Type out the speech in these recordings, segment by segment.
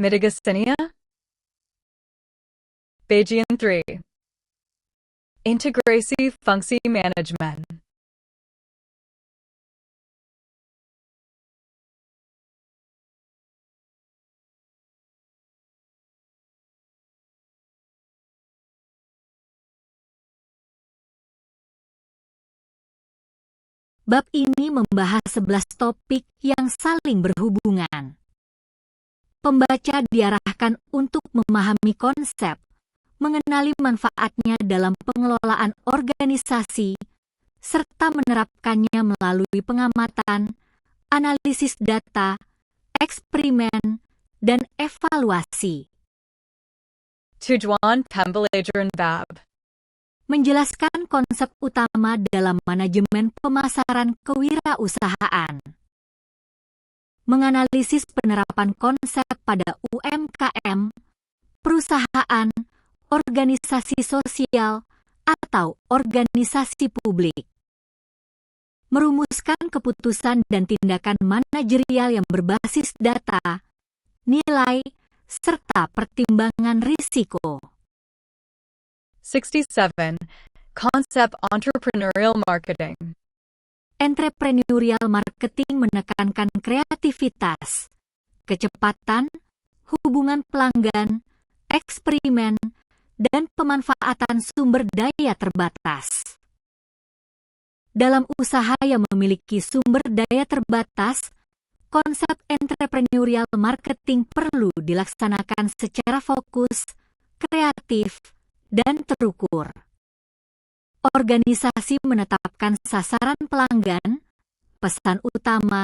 Metagasenia. Bagian 3. Integrasi fungsi manajemen. Bab ini membahas 11 topik yang saling berhubungan. Pembaca diarahkan untuk memahami konsep, mengenali manfaatnya dalam pengelolaan organisasi, serta menerapkannya melalui pengamatan, analisis data, eksperimen, dan evaluasi. Tujuan pembelajaran bab. Menjelaskan konsep utama dalam manajemen pemasaran kewirausahaan. Menganalisis penerapan konsep pada UMKM, perusahaan, organisasi sosial, atau organisasi publik. Merumuskan keputusan dan tindakan manajerial yang berbasis data, nilai, serta pertimbangan risiko. 67. Konsep entrepreneurial marketing. Entrepreneurial marketing menekankan kreativitas, kecepatan, hubungan pelanggan, eksperimen, dan pemanfaatan sumber daya terbatas. Dalam usaha yang memiliki sumber daya terbatas, konsep entrepreneurial marketing perlu dilaksanakan secara fokus, kreatif, dan terukur. Organisasi menetapkan sasaran pelanggan, pesan utama,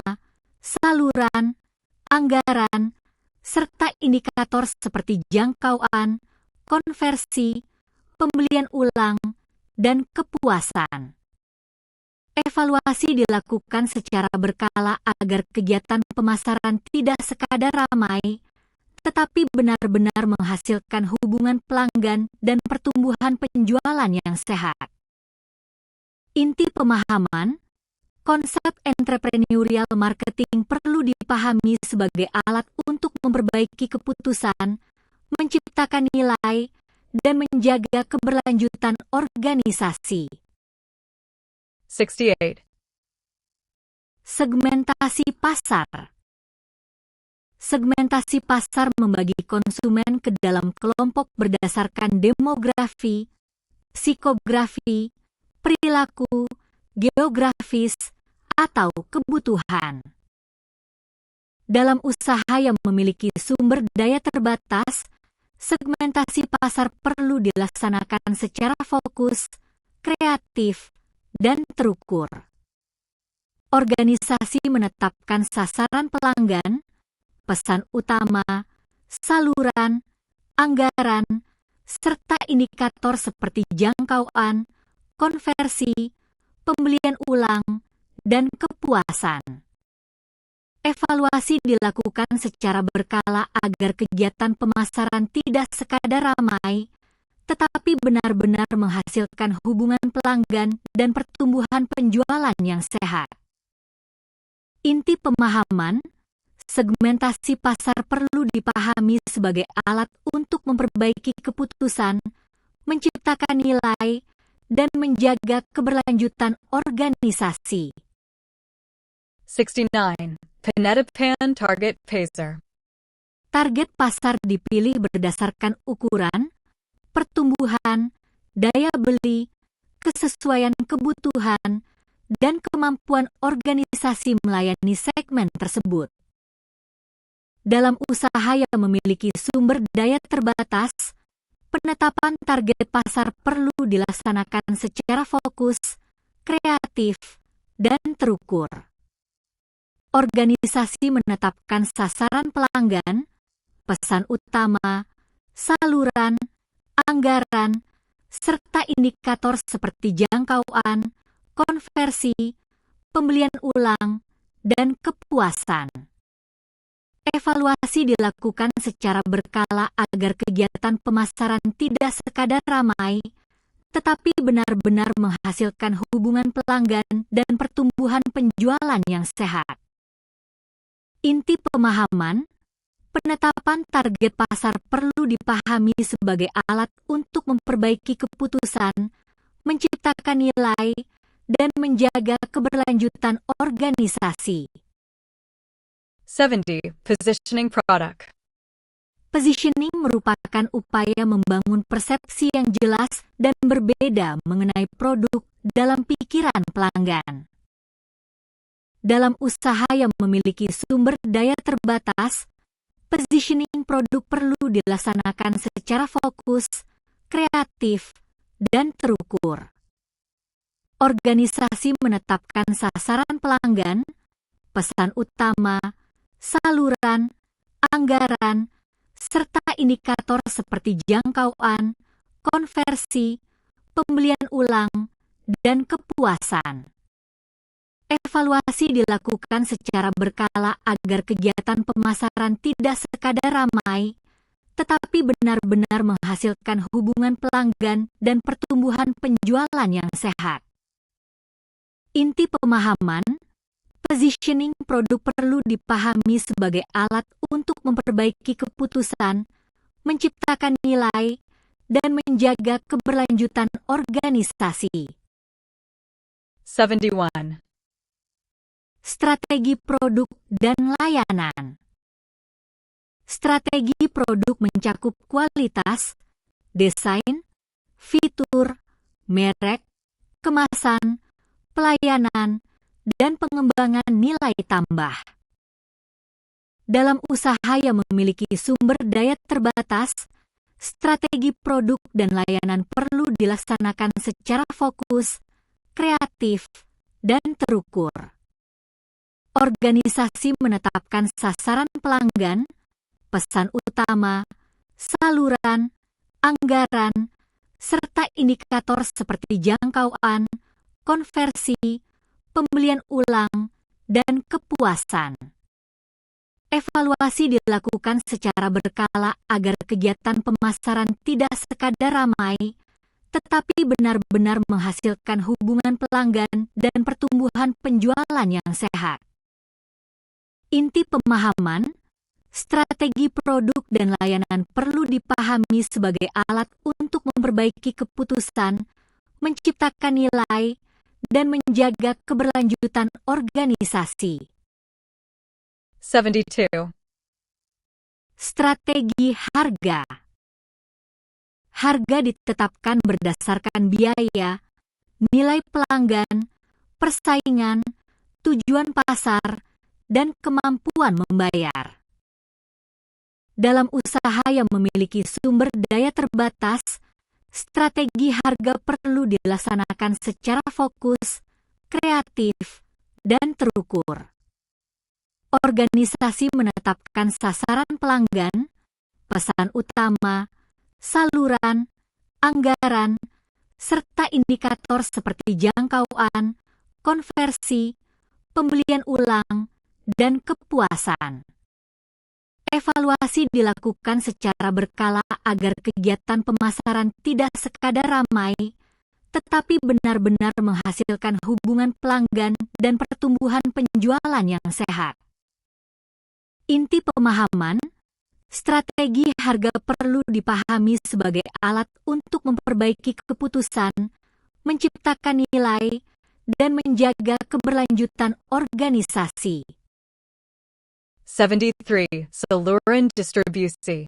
saluran, anggaran, serta indikator seperti jangkauan, konversi, pembelian ulang, dan kepuasan. Evaluasi dilakukan secara berkala agar kegiatan pemasaran tidak sekadar ramai, tetapi benar-benar menghasilkan hubungan pelanggan dan pertumbuhan penjualan yang sehat. Inti pemahaman, konsep entrepreneurial marketing perlu dipahami sebagai alat untuk memperbaiki keputusan, menciptakan nilai, dan menjaga keberlanjutan organisasi. 68. Segmentasi pasar. Segmentasi pasar membagi konsumen ke dalam kelompok berdasarkan demografi, psikografi, perilaku, geografis, atau kebutuhan. Dalam usaha yang memiliki sumber daya terbatas, segmentasi pasar perlu dilaksanakan secara fokus, kreatif, dan terukur. Organisasi menetapkan sasaran pelanggan, pesan utama, saluran, anggaran, serta indikator seperti jangkauan, konversi, pembelian ulang, dan kepuasan. Evaluasi dilakukan secara berkala agar kegiatan pemasaran tidak sekadar ramai, tetapi benar-benar menghasilkan hubungan pelanggan dan pertumbuhan penjualan yang sehat. Inti pemahaman, segmentasi pasar perlu dipahami sebagai alat untuk memperbaiki keputusan, menciptakan nilai, dan menjaga keberlanjutan organisasi. 69. Penetapan target pasar. Target pasar dipilih berdasarkan ukuran, pertumbuhan, daya beli, kesesuaian kebutuhan, dan kemampuan organisasi melayani segmen tersebut. Dalam usaha yang memiliki sumber daya terbatas, penetapan target pasar perlu dilaksanakan secara fokus, kreatif, dan terukur. Organisasi menetapkan sasaran pelanggan, pesan utama, saluran, anggaran, serta indikator seperti jangkauan, konversi, pembelian ulang, dan kepuasan. Evaluasi dilakukan secara berkala agar kegiatan pemasaran tidak sekadar ramai, tetapi benar-benar menghasilkan hubungan pelanggan dan pertumbuhan penjualan yang sehat. Inti pemahaman, Penetapan target pasar perlu dipahami sebagai alat untuk memperbaiki keputusan, menciptakan nilai, dan menjaga keberlanjutan organisasi. 70. Positioning product. Positioning merupakan upaya membangun persepsi yang jelas dan berbeda mengenai produk dalam pikiran pelanggan. Dalam usaha yang memiliki sumber daya terbatas, positioning produk perlu dilaksanakan secara fokus, kreatif, dan terukur. Organisasi menetapkan sasaran pelanggan, pesan utama, saluran, anggaran, serta indikator seperti jangkauan, konversi, pembelian ulang, dan kepuasan. Evaluasi dilakukan secara berkala agar kegiatan pemasaran tidak sekadar ramai, tetapi benar-benar menghasilkan hubungan pelanggan dan pertumbuhan penjualan yang sehat. Inti pemahaman, positioning produk perlu dipahami sebagai alat untuk memperbaiki keputusan, menciptakan nilai, dan menjaga keberlanjutan organisasi. 71. Strategi produk dan layanan. Strategi produk mencakup kualitas, desain, fitur, merek, kemasan, pelayanan, dan pengembangan nilai tambah. Dalam usaha yang memiliki sumber daya terbatas, strategi produk dan layanan perlu dilaksanakan secara fokus, kreatif, dan terukur. Organisasi menetapkan sasaran pelanggan, pesan utama, saluran, anggaran, serta indikator seperti jangkauan, konversi, pembelian ulang, dan kepuasan. Evaluasi dilakukan secara berkala agar kegiatan pemasaran tidak sekadar ramai, tetapi benar-benar menghasilkan hubungan pelanggan dan pertumbuhan penjualan yang sehat. Inti pemahaman, strategi produk dan layanan perlu dipahami sebagai alat untuk memperbaiki keputusan, menciptakan nilai, dan menjaga keberlanjutan organisasi. 72. Strategi harga. Harga ditetapkan berdasarkan biaya, nilai pelanggan, persaingan, tujuan pasar, dan kemampuan membayar. Dalam usaha yang memiliki sumber daya terbatas, strategi harga perlu dilaksanakan secara fokus, kreatif, dan terukur. Organisasi menetapkan sasaran pelanggan, pesan utama, saluran, anggaran, serta indikator seperti jangkauan, konversi, pembelian ulang, dan kepuasan. Evaluasi dilakukan secara berkala agar kegiatan pemasaran tidak sekadar ramai, tetapi benar-benar menghasilkan hubungan pelanggan dan pertumbuhan penjualan yang sehat. Inti pemahaman, strategi harga perlu dipahami sebagai alat untuk memperbaiki keputusan, menciptakan nilai, dan menjaga keberlanjutan organisasi. 73. Saluran distribusi.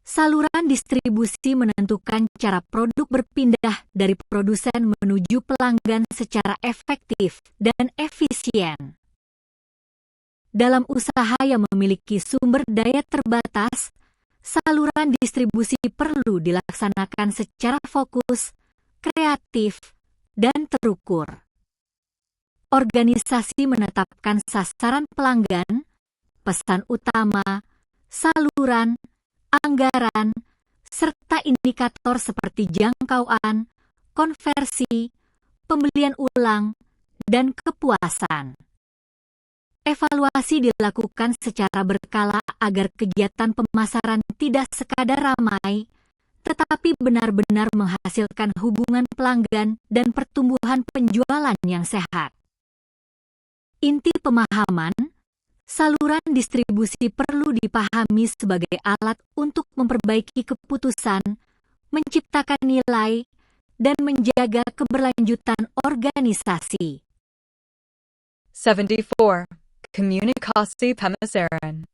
Saluran distribusi menentukan cara produk berpindah dari produsen menuju pelanggan secara efektif dan efisien. Dalam usaha yang memiliki sumber daya terbatas, saluran distribusi perlu dilaksanakan secara fokus, kreatif, dan terukur. Organisasi menetapkan sasaran pelanggan, pesan utama, saluran, anggaran, serta indikator seperti jangkauan, konversi, pembelian ulang, dan kepuasan. Evaluasi dilakukan secara berkala agar kegiatan pemasaran tidak sekadar ramai, tetapi benar-benar menghasilkan hubungan pelanggan dan pertumbuhan penjualan yang sehat. Inti pemahaman, Saluran distribusi perlu dipahami sebagai alat untuk memperbaiki keputusan, menciptakan nilai, dan menjaga keberlanjutan organisasi. 74. Komunikasi pemasaran.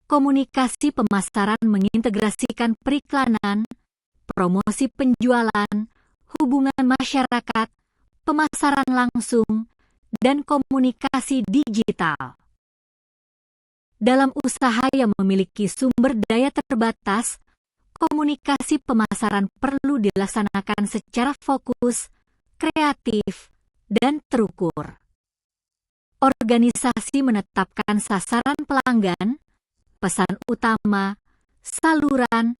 Komunikasi pemasaran mengintegrasikan periklanan, promosi penjualan, hubungan masyarakat, pemasaran langsung, dan komunikasi digital. Dalam usaha yang memiliki sumber daya terbatas, komunikasi pemasaran perlu dilaksanakan secara fokus, kreatif, dan terukur. Organisasi menetapkan sasaran pelanggan, pesan utama, saluran,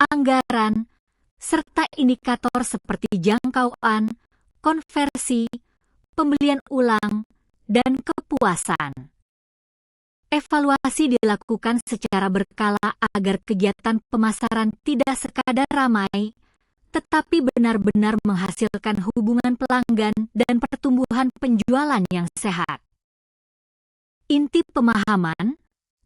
anggaran, serta indikator seperti jangkauan, konversi, pembelian ulang, dan kepuasan. Evaluasi dilakukan secara berkala agar kegiatan pemasaran tidak sekadar ramai, tetapi benar-benar menghasilkan hubungan pelanggan dan pertumbuhan penjualan yang sehat. Inti pemahaman,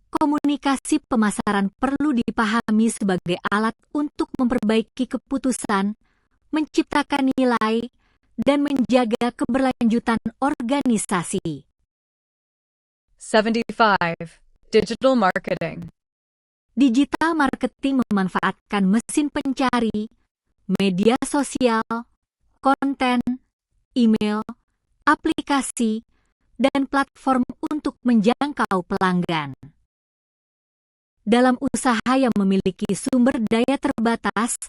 komunikasi pemasaran perlu dipahami sebagai alat untuk memperbaiki keputusan, menciptakan nilai, dan menjaga keberlanjutan organisasi. 75. Digital marketing. Digital marketing memanfaatkan mesin pencari, media sosial, konten, email, aplikasi, dan platform untuk menjangkau pelanggan. Dalam usaha yang memiliki sumber daya terbatas,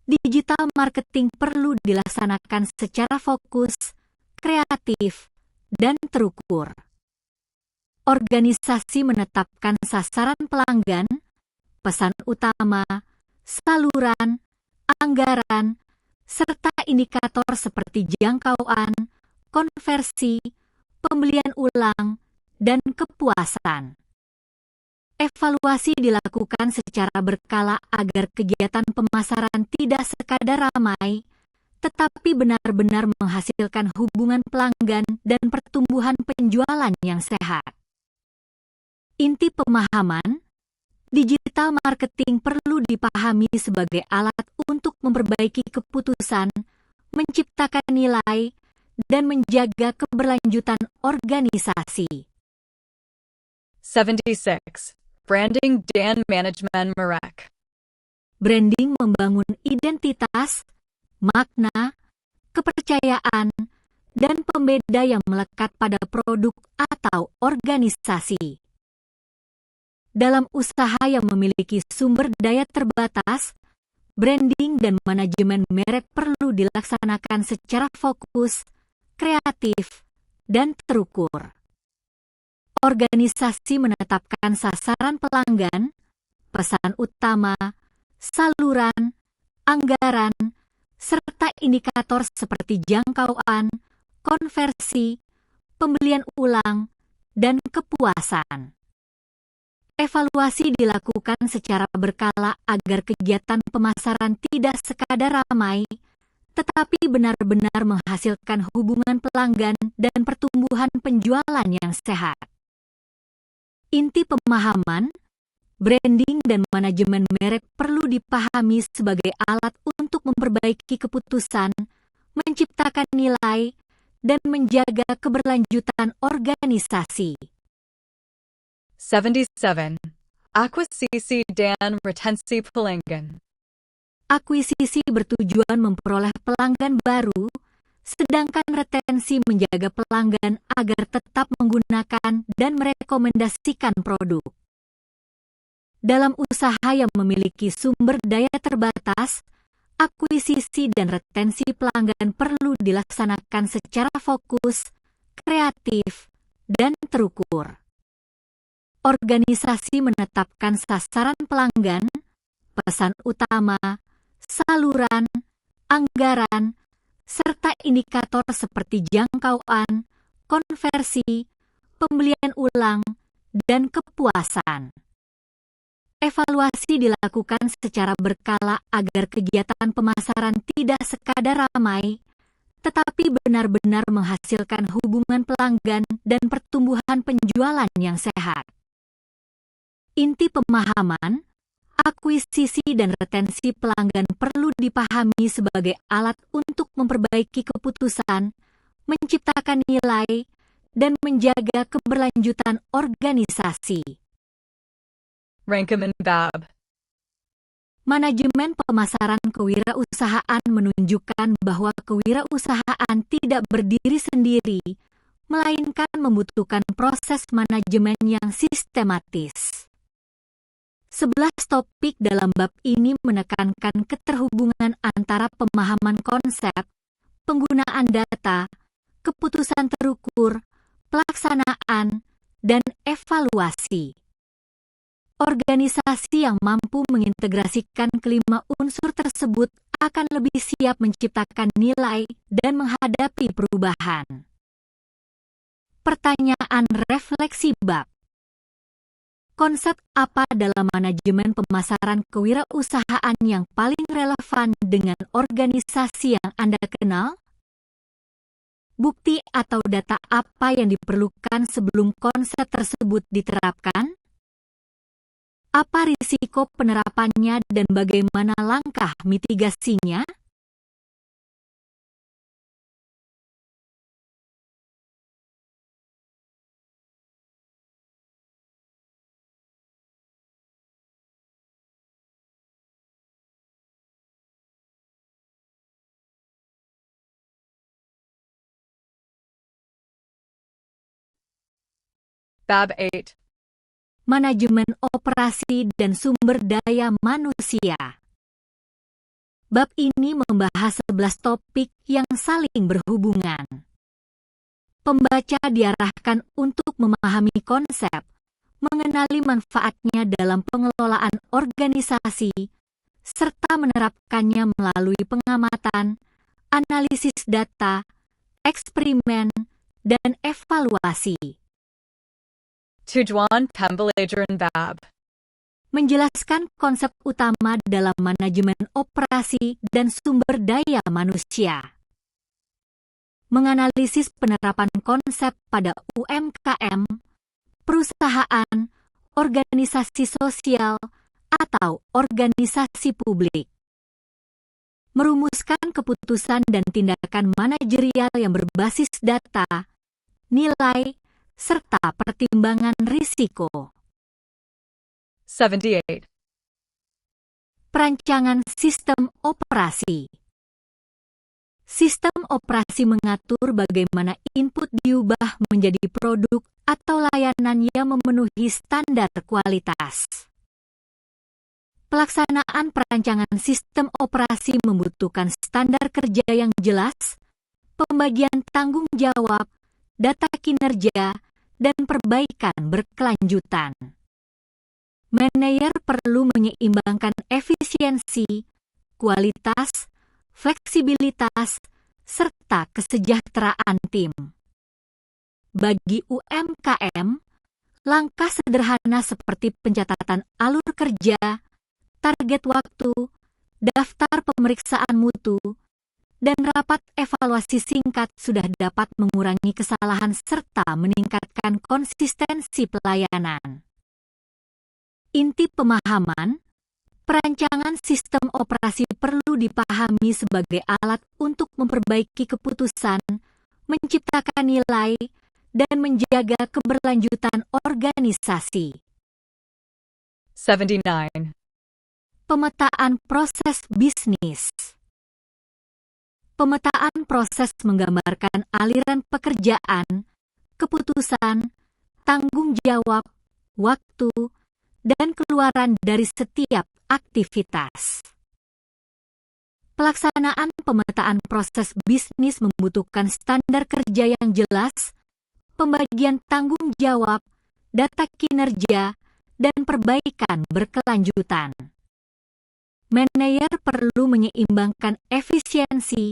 digital marketing perlu dilaksanakan secara fokus, kreatif, dan terukur. Organisasi menetapkan sasaran pelanggan, pesan utama, saluran, anggaran, serta indikator seperti jangkauan, konversi, pembelian ulang, dan kepuasan. Evaluasi dilakukan secara berkala agar kegiatan pemasaran tidak sekadar ramai, tetapi benar-benar menghasilkan hubungan pelanggan dan pertumbuhan penjualan yang sehat. Inti pemahaman, digital marketing perlu dipahami sebagai alat untuk memperbaiki keputusan, menciptakan nilai, dan menjaga keberlanjutan organisasi. 76. Branding dan manajemen merek. Branding membangun identitas, makna, kepercayaan, dan pembeda yang melekat pada produk atau organisasi. Dalam usaha yang memiliki sumber daya terbatas, branding dan manajemen merek perlu dilaksanakan secara fokus, kreatif, dan terukur. Organisasi menetapkan sasaran pelanggan, pesan utama, saluran, anggaran, serta indikator seperti jangkauan, konversi, pembelian ulang, dan kepuasan. Evaluasi dilakukan secara berkala agar kegiatan pemasaran tidak sekadar ramai, tetapi benar-benar menghasilkan hubungan pelanggan dan pertumbuhan penjualan yang sehat. Inti pemahaman, branding dan manajemen merek perlu dipahami sebagai alat untuk memperbaiki keputusan, menciptakan nilai, dan menjaga keberlanjutan organisasi. 77. Akuisisi dan retensi pelanggan. Akuisisi bertujuan memperoleh pelanggan baru, sedangkan retensi menjaga pelanggan agar tetap menggunakan dan merekomendasikan produk. Dalam usaha yang memiliki sumber daya terbatas, akuisisi dan retensi pelanggan perlu dilaksanakan secara fokus, kreatif, dan terukur. Organisasi menetapkan sasaran pelanggan, pesan utama, saluran, anggaran, serta indikator seperti jangkauan, konversi, pembelian ulang, dan kepuasan. Evaluasi dilakukan secara berkala agar kegiatan pemasaran tidak sekadar ramai, tetapi benar-benar menghasilkan hubungan pelanggan dan pertumbuhan penjualan yang sehat. Inti pemahaman, akuisisi dan retensi pelanggan perlu dipahami sebagai alat untuk memperbaiki keputusan, menciptakan nilai, dan menjaga keberlanjutan organisasi. Rankum and Babb. Manajemen pemasaran kewirausahaan menunjukkan bahwa kewirausahaan tidak berdiri sendiri, melainkan membutuhkan proses manajemen yang sistematis. 11 topik dalam bab ini menekankan keterhubungan antara pemahaman konsep, penggunaan data, keputusan terukur, pelaksanaan, dan evaluasi. Organisasi yang mampu mengintegrasikan kelima unsur tersebut akan lebih siap menciptakan nilai dan menghadapi perubahan. Pertanyaan refleksi bab. Konsep apa dalam manajemen pemasaran kewirausahaan yang paling relevan dengan organisasi yang Anda kenal? Bukti atau data apa yang diperlukan sebelum konsep tersebut diterapkan? Apa risiko penerapannya dan bagaimana langkah mitigasinya? Bab 8. Manajemen operasi dan sumber daya manusia. Bab ini membahas 11 topik yang saling berhubungan. Pembaca diarahkan untuk memahami konsep, mengenali manfaatnya dalam pengelolaan organisasi, serta menerapkannya melalui pengamatan, analisis data, eksperimen, dan evaluasi. Tujuan Pembelajaran Bab. Menjelaskan konsep utama dalam manajemen operasi dan sumber daya manusia. Menganalisis penerapan konsep pada UMKM, perusahaan, organisasi sosial, atau organisasi publik. Merumuskan keputusan dan tindakan manajerial yang berbasis data, nilai, serta pertimbangan risiko. 78. Perancangan sistem operasi. Sistem operasi mengatur bagaimana input diubah menjadi produk atau layanan yang memenuhi standar kualitas. Pelaksanaan perancangan sistem operasi membutuhkan standar kerja yang jelas, pembagian tanggung jawab, data kinerja, dan perbaikan berkelanjutan. Manajer perlu menyeimbangkan efisiensi, kualitas, fleksibilitas, serta kesejahteraan tim. Bagi UMKM, langkah sederhana seperti pencatatan alur kerja, target waktu, daftar pemeriksaan mutu, dan rapat evaluasi singkat sudah dapat mengurangi kesalahan serta meningkatkan konsistensi pelayanan. Inti pemahaman, perancangan sistem operasi perlu dipahami sebagai alat untuk memperbaiki keputusan, menciptakan nilai, dan menjaga keberlanjutan organisasi. 79. Pemetaan proses bisnis. Pemetaan proses menggambarkan aliran pekerjaan, keputusan, tanggung jawab, waktu, dan keluaran dari setiap aktivitas. Pelaksanaan pemetaan proses bisnis membutuhkan standar kerja yang jelas, pembagian tanggung jawab, data kinerja, dan perbaikan berkelanjutan. Manajer perlu menyeimbangkan efisiensi,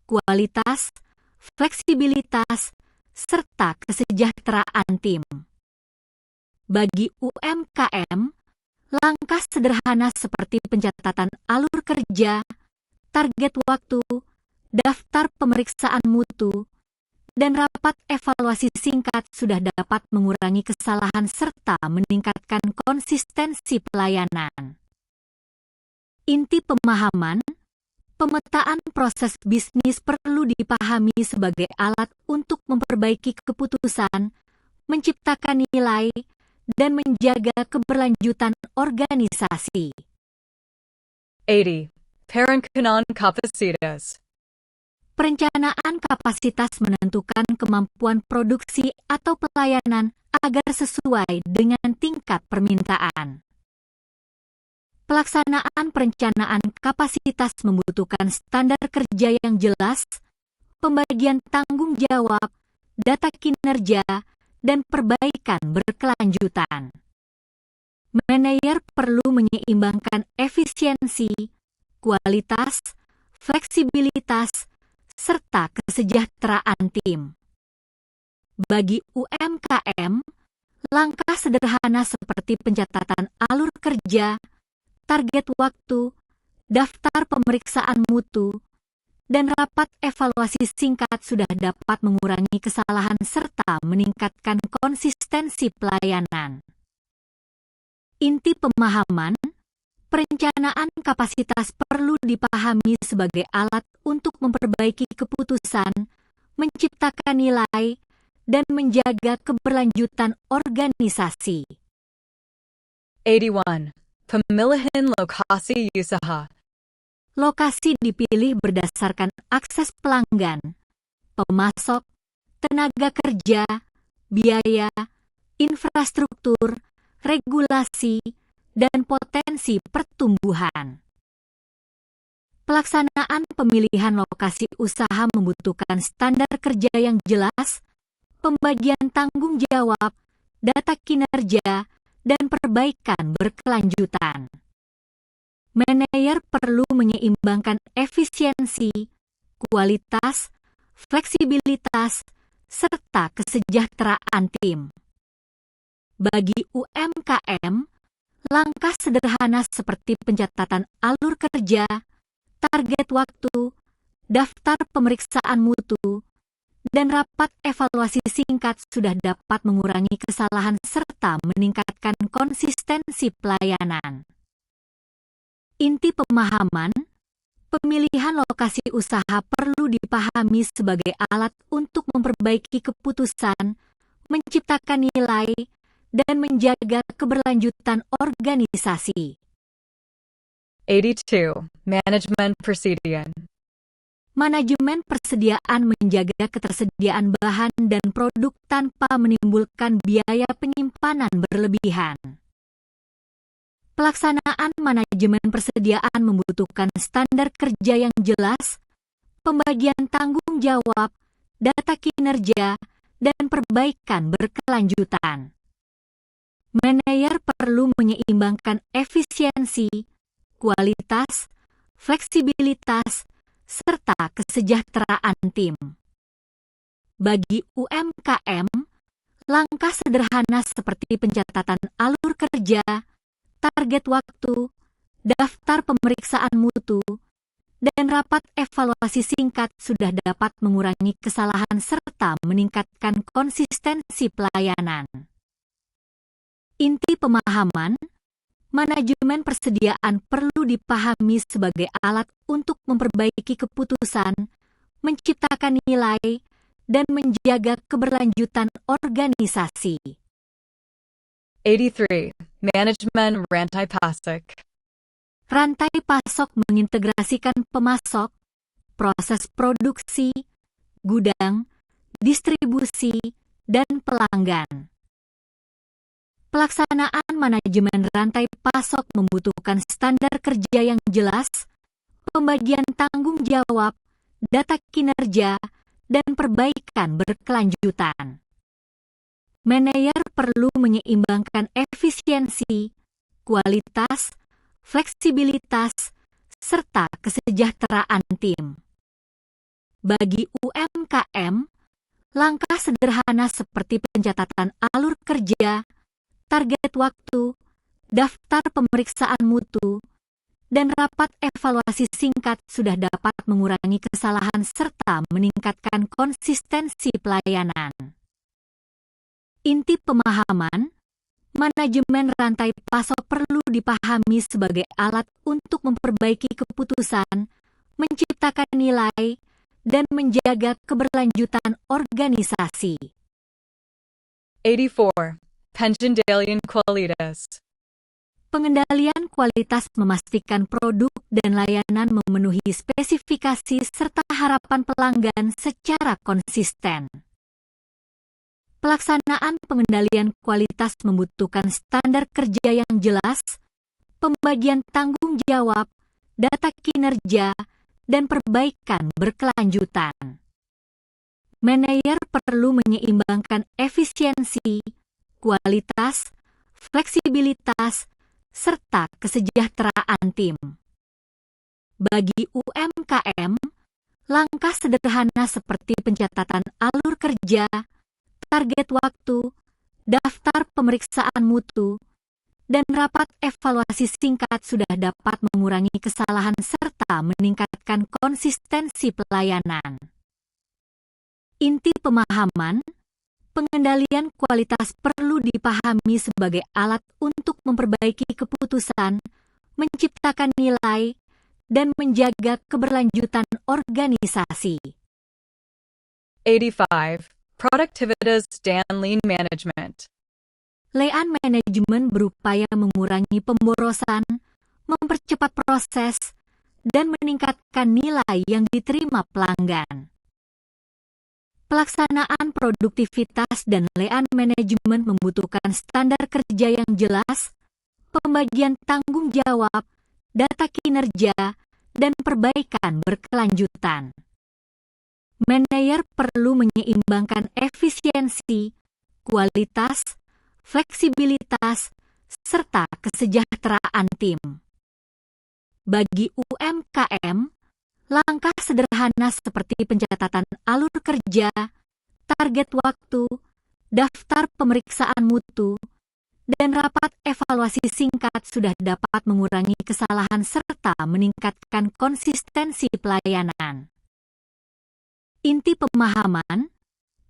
kualitas, fleksibilitas, serta kesejahteraan tim. Bagi UMKM, langkah sederhana seperti pencatatan alur kerja, target waktu, daftar pemeriksaan mutu, dan rapat evaluasi singkat sudah dapat mengurangi kesalahan serta meningkatkan konsistensi pelayanan. Inti pemahaman, pemetaan proses bisnis perlu dipahami sebagai alat untuk memperbaiki keputusan, menciptakan nilai, dan menjaga keberlanjutan organisasi. 80. Perencanaan kapasitas. Perencanaan kapasitas menentukan kemampuan produksi atau pelayanan agar sesuai dengan tingkat permintaan. Pelaksanaan perencanaan kapasitas membutuhkan standar kerja yang jelas, pembagian tanggung jawab, data kinerja, dan perbaikan berkelanjutan. Manajer perlu menyeimbangkan efisiensi, kualitas, fleksibilitas, serta kesejahteraan tim. Bagi UMKM, langkah sederhana seperti pencatatan alur kerja, target waktu, daftar pemeriksaan mutu, dan rapat evaluasi singkat sudah dapat mengurangi kesalahan serta meningkatkan konsistensi pelayanan. Inti pemahaman, perencanaan kapasitas perlu dipahami sebagai alat untuk memperbaiki keputusan, menciptakan nilai, dan menjaga keberlanjutan organisasi. 81. Pemilihan lokasi usaha. Lokasi dipilih berdasarkan akses pelanggan, pemasok, tenaga kerja, biaya, infrastruktur, regulasi, dan potensi pertumbuhan. Pelaksanaan pemilihan lokasi usaha membutuhkan standar kerja yang jelas, pembagian tanggung jawab, data kinerja, dan perbaikan berkelanjutan. Manajer perlu menyeimbangkan efisiensi, kualitas, fleksibilitas, serta kesejahteraan tim. Bagi UMKM, langkah sederhana seperti pencatatan alur kerja, target waktu, daftar pemeriksaan mutu, dan rapat evaluasi singkat sudah dapat mengurangi kesalahan serta meningkatkan konsistensi pelayanan. Inti pemahaman, pemilihan lokasi usaha perlu dipahami sebagai alat untuk memperbaiki keputusan, menciptakan nilai, dan menjaga keberlanjutan organisasi. 82. Manajemen persediaan. Manajemen persediaan menjaga ketersediaan bahan dan produk tanpa menimbulkan biaya penyimpanan berlebihan. Pelaksanaan manajemen persediaan membutuhkan standar kerja yang jelas, pembagian tanggung jawab, data kinerja, dan perbaikan berkelanjutan. Manajer perlu menyeimbangkan efisiensi, kualitas, fleksibilitas, serta kesejahteraan tim. Bagi UMKM, langkah sederhana seperti pencatatan alur kerja, target waktu, daftar pemeriksaan mutu, dan rapat evaluasi singkat sudah dapat mengurangi kesalahan serta meningkatkan konsistensi pelayanan. Inti pemahaman, manajemen persediaan perlu dipahami sebagai alat untuk memperbaiki keputusan, menciptakan nilai, dan menjaga keberlanjutan organisasi. 83. Manajemen rantai pasok. Rantai pasok mengintegrasikan pemasok, proses produksi, gudang, distribusi, dan pelanggan. Pelaksanaan manajemen rantai pasok membutuhkan standar kerja yang jelas, pembagian tanggung jawab, data kinerja, dan perbaikan berkelanjutan. Manajer perlu menyeimbangkan efisiensi, kualitas, fleksibilitas, serta kesejahteraan tim. Bagi UMKM, langkah sederhana seperti pencatatan alur kerja, target waktu, daftar pemeriksaan mutu, dan rapat evaluasi singkat sudah dapat mengurangi kesalahan serta meningkatkan konsistensi pelayanan. Inti pemahaman, manajemen rantai pasok perlu dipahami sebagai alat untuk memperbaiki keputusan, menciptakan nilai, dan menjaga keberlanjutan organisasi. 84. Pengendalian kualitas. Pengendalian kualitas memastikan produk dan layanan memenuhi spesifikasi serta harapan pelanggan secara konsisten. Pelaksanaan pengendalian kualitas membutuhkan standar kerja yang jelas, pembagian tanggung jawab, data kinerja, dan perbaikan berkelanjutan. Manajer perlu menyeimbangkan efisiensi, kualitas, fleksibilitas, serta kesejahteraan tim. Bagi UMKM, langkah sederhana seperti pencatatan alur kerja, target waktu, daftar pemeriksaan mutu, dan rapat evaluasi singkat sudah dapat mengurangi kesalahan serta meningkatkan konsistensi pelayanan. Inti pemahaman, pengendalian kualitas perlu dipahami sebagai alat untuk memperbaiki keputusan, menciptakan nilai, dan menjaga keberlanjutan organisasi. 85. Productivitas dan Lean Management. Lean Management berupaya mengurangi pemborosan, mempercepat proses, dan meningkatkan nilai yang diterima pelanggan. Pelaksanaan produktivitas dan Lean Management membutuhkan standar kerja yang jelas, pembagian tanggung jawab, data kinerja, dan perbaikan berkelanjutan. Manajer perlu menyeimbangkan efisiensi, kualitas, fleksibilitas, serta kesejahteraan tim. Bagi UMKM, langkah sederhana seperti pencatatan alur kerja, target waktu, daftar pemeriksaan mutu, dan rapat evaluasi singkat sudah dapat mengurangi kesalahan serta meningkatkan konsistensi pelayanan. Inti pemahaman,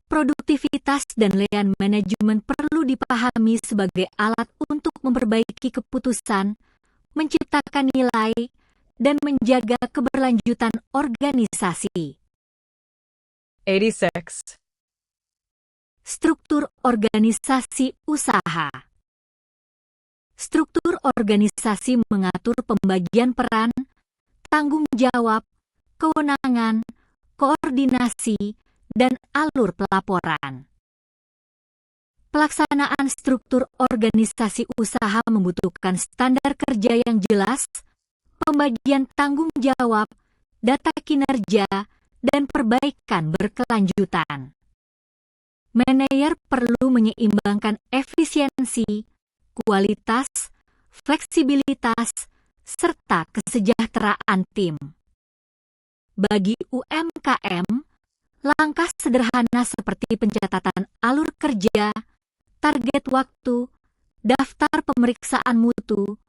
produktivitas dan Lean Management perlu dipahami sebagai alat untuk memperbaiki keputusan, menciptakan nilai, dan menjaga keberlanjutan organisasi. 86. Struktur organisasi usaha. Struktur organisasi mengatur pembagian peran, tanggung jawab, kewenangan, koordinasi, dan alur pelaporan. Pelaksanaan struktur organisasi usaha membutuhkan standar kerja yang jelas, pembagian tanggung jawab, data kinerja, dan perbaikan berkelanjutan. Manajer perlu menyeimbangkan efisiensi, kualitas, fleksibilitas, serta kesejahteraan tim. Bagi UMKM, langkah sederhana seperti pencatatan alur kerja, target waktu, daftar pemeriksaan mutu,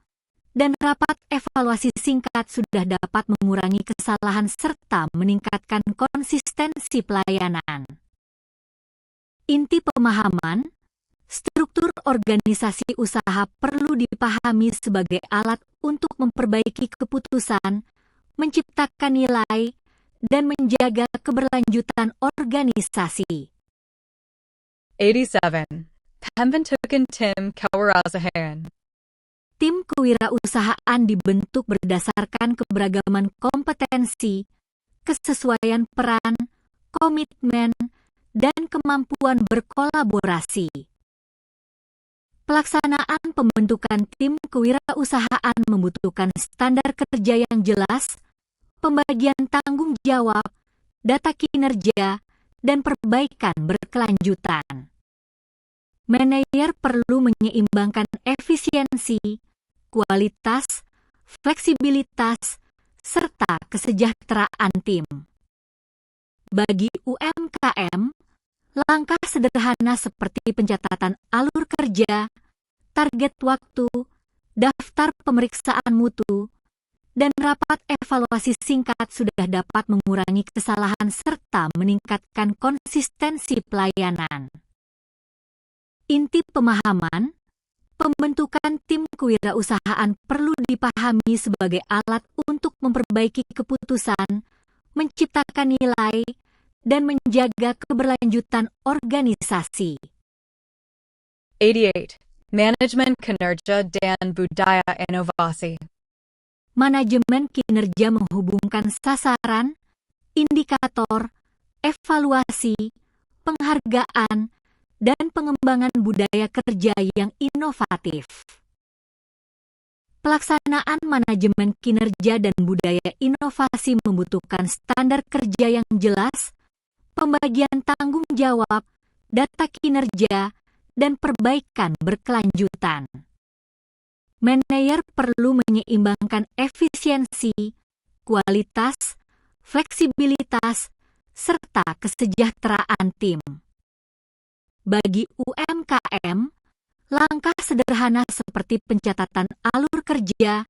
dan rapat evaluasi singkat sudah dapat mengurangi kesalahan serta meningkatkan konsistensi pelayanan. Inti pemahaman, struktur organisasi usaha perlu dipahami sebagai alat untuk memperbaiki keputusan, menciptakan nilai, dan menjaga keberlanjutan organisasi. 87. Pembentukan tim kewirausahaan. Tim kewirausahaan dibentuk berdasarkan keberagaman kompetensi, kesesuaian peran, komitmen, dan kemampuan berkolaborasi. Pelaksanaan pembentukan tim kewirausahaan membutuhkan standar kerja yang jelas, pembagian tanggung jawab, data kinerja, dan perbaikan berkelanjutan. Manajer perlu menyeimbangkan efisiensi, kualitas, fleksibilitas, serta kesejahteraan tim. Bagi UMKM, langkah sederhana seperti pencatatan alur kerja, target waktu, daftar pemeriksaan mutu, dan rapat evaluasi singkat sudah dapat mengurangi kesalahan serta meningkatkan konsistensi pelayanan. Inti pemahaman, pembentukan tim kewirausahaan perlu dipahami sebagai alat untuk memperbaiki keputusan, menciptakan nilai, dan menjaga keberlanjutan organisasi. 88. Manajemen kinerja dan budaya inovasi. Manajemen kinerja menghubungkan sasaran, indikator, evaluasi, penghargaan, dan pengembangan budaya kerja yang inovatif. Pelaksanaan manajemen kinerja dan budaya inovasi membutuhkan standar kerja yang jelas, pembagian tanggung jawab, data kinerja, dan perbaikan berkelanjutan. Manajer perlu menyeimbangkan efisiensi, kualitas, fleksibilitas, serta kesejahteraan tim. Bagi UMKM, langkah sederhana seperti pencatatan alur kerja,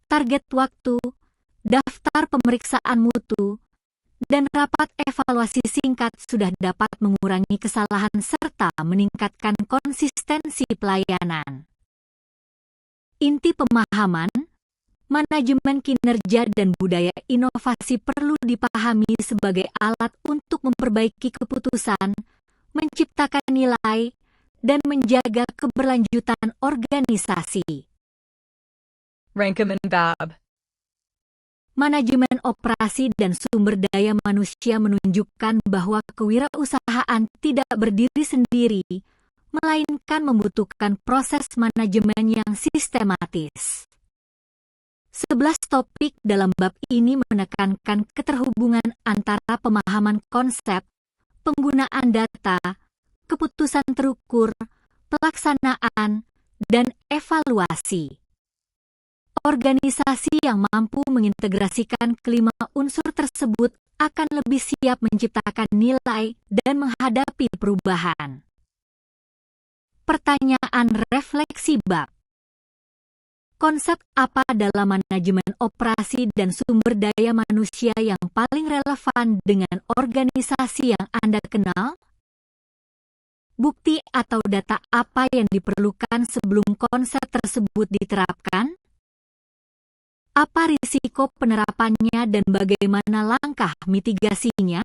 target waktu, daftar pemeriksaan mutu, dan rapat evaluasi singkat sudah dapat mengurangi kesalahan serta meningkatkan konsistensi pelayanan. Inti pemahaman, manajemen kinerja dan budaya inovasi perlu dipahami sebagai alat untuk memperbaiki keputusan, menciptakan nilai, dan menjaga keberlanjutan organisasi. Rankum and Babb. Manajemen operasi dan sumber daya manusia menunjukkan bahwa kewirausahaan tidak berdiri sendiri, melainkan membutuhkan proses manajemen yang sistematis. 11 topik dalam bab ini menekankan keterhubungan antara pemahaman konsep, penggunaan data, keputusan terukur, pelaksanaan, dan evaluasi. Organisasi yang mampu mengintegrasikan kelima unsur tersebut akan lebih siap menciptakan nilai dan menghadapi perubahan. Pertanyaan refleksi bab. Konsep apa dalam manajemen operasi dan sumber daya manusia yang paling relevan dengan organisasi yang Anda kenal? Bukti atau data apa yang diperlukan sebelum konsep tersebut diterapkan? Apa risiko penerapannya dan bagaimana langkah mitigasinya?